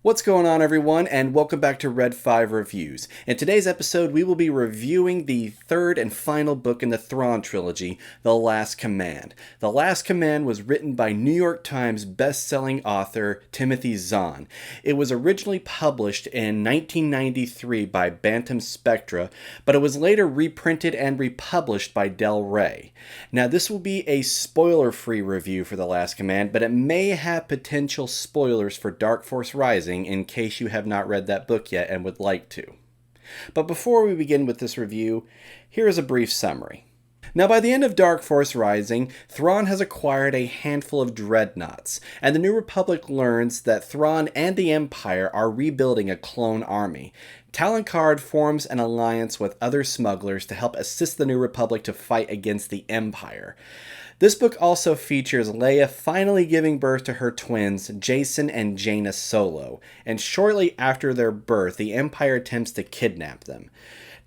What's going on, everyone, and welcome back to Red 5 Reviews. In today's episode, we will be reviewing the third and final book in the Thrawn trilogy, The Last Command. The Last Command was written by New York Times best-selling author Timothy Zahn. It was originally published in 1993 by Bantam Spectra, but it was later reprinted and republished by Del Rey. Now, this will be a spoiler-free review for The Last Command, but it may have potential spoilers for Dark Force Rising in case you have not read that book yet and would like to. But before we begin with this review, here is a brief summary. Now, by the end of Dark Force Rising, Thrawn has acquired a handful of dreadnoughts, and the New Republic learns that Thrawn and the Empire are rebuilding a clone army. Talon Karrde forms an alliance with other smugglers to help assist the New Republic to fight against the Empire. This book also features Leia finally giving birth to her twins, Jacen and Jaina Solo, and shortly after their birth, the Empire attempts to kidnap them.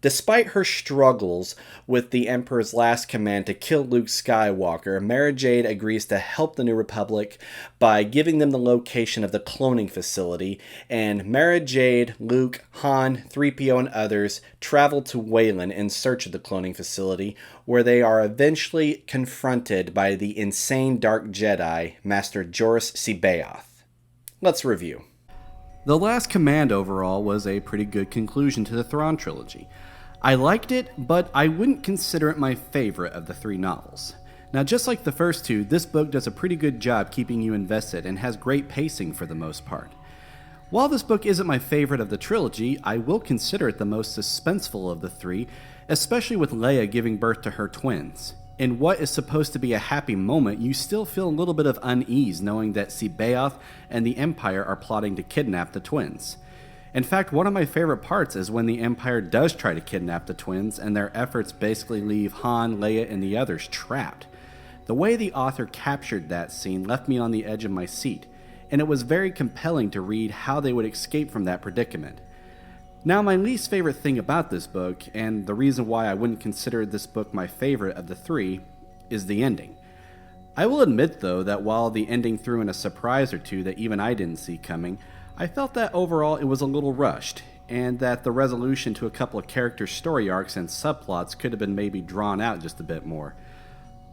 Despite her struggles with the Emperor's last command to kill Luke Skywalker, Mara Jade agrees to help the New Republic by giving them the location of the cloning facility, and Mara Jade, Luke, Han, 3PO, and others travel to Wayland in search of the cloning facility, where they are eventually confronted by the insane Dark Jedi, Master Joruus C'baoth. Let's review. The Last Command overall was a pretty good conclusion to the Thrawn trilogy. I liked it, but I wouldn't consider it my favorite of the three novels. Now, just like the first two, this book does a pretty good job keeping you invested and has great pacing for the most part. While this book isn't my favorite of the trilogy, I will consider it the most suspenseful of the three, especially with Leia giving birth to her twins. In what is supposed to be a happy moment, you still feel a little bit of unease knowing that C'baoth and the Empire are plotting to kidnap the twins. In fact, one of my favorite parts is when the Empire does try to kidnap the twins and their efforts basically leave Han, Leia, and the others trapped. The way the author captured that scene left me on the edge of my seat, and it was very compelling to read how they would escape from that predicament. Now, my least favorite thing about this book, and the reason why I wouldn't consider this book my favorite of the three, is the ending. I will admit, though, that while the ending threw in a surprise or two that even I didn't see coming, I felt that overall it was a little rushed, and that the resolution to a couple of character story arcs and subplots could have been maybe drawn out just a bit more.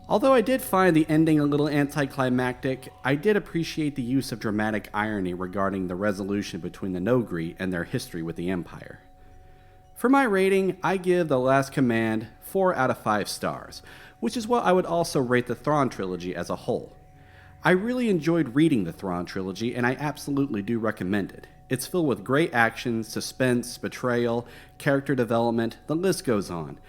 Although I did find the ending a little anticlimactic, I did appreciate the use of dramatic irony regarding the resolution between the Noghri and their history with the Empire. For my rating, I give The Last Command 4 out of 5 stars, which is what I would also rate the Thrawn trilogy as a whole. I really enjoyed reading the Thrawn trilogy, and I absolutely do recommend it. It's filled with great action, suspense, betrayal, character development, the list goes on.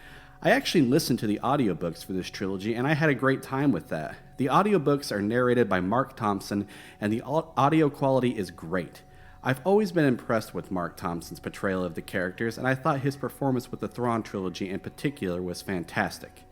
I actually listened to the audiobooks for this trilogy, and I had a great time with that. The audiobooks are narrated by Mark Thompson, and the audio quality is great. I've always been impressed with Mark Thompson's portrayal of the characters, and I thought his performance with the Thrawn trilogy in particular was fantastic.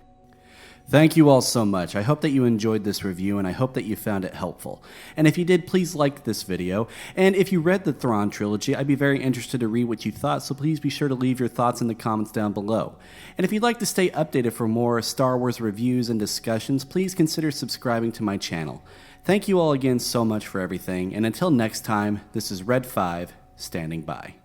Thank you all so much. I hope that you enjoyed this review, and I hope that you found it helpful. And if you did, please like this video. And if you read the Thrawn trilogy, I'd be very interested to read what you thought, so please be sure to leave your thoughts in the comments down below. And if you'd like to stay updated for more Star Wars reviews and discussions, please consider subscribing to my channel. Thank you all again so much for everything, and until next time, this is Red 5, standing by.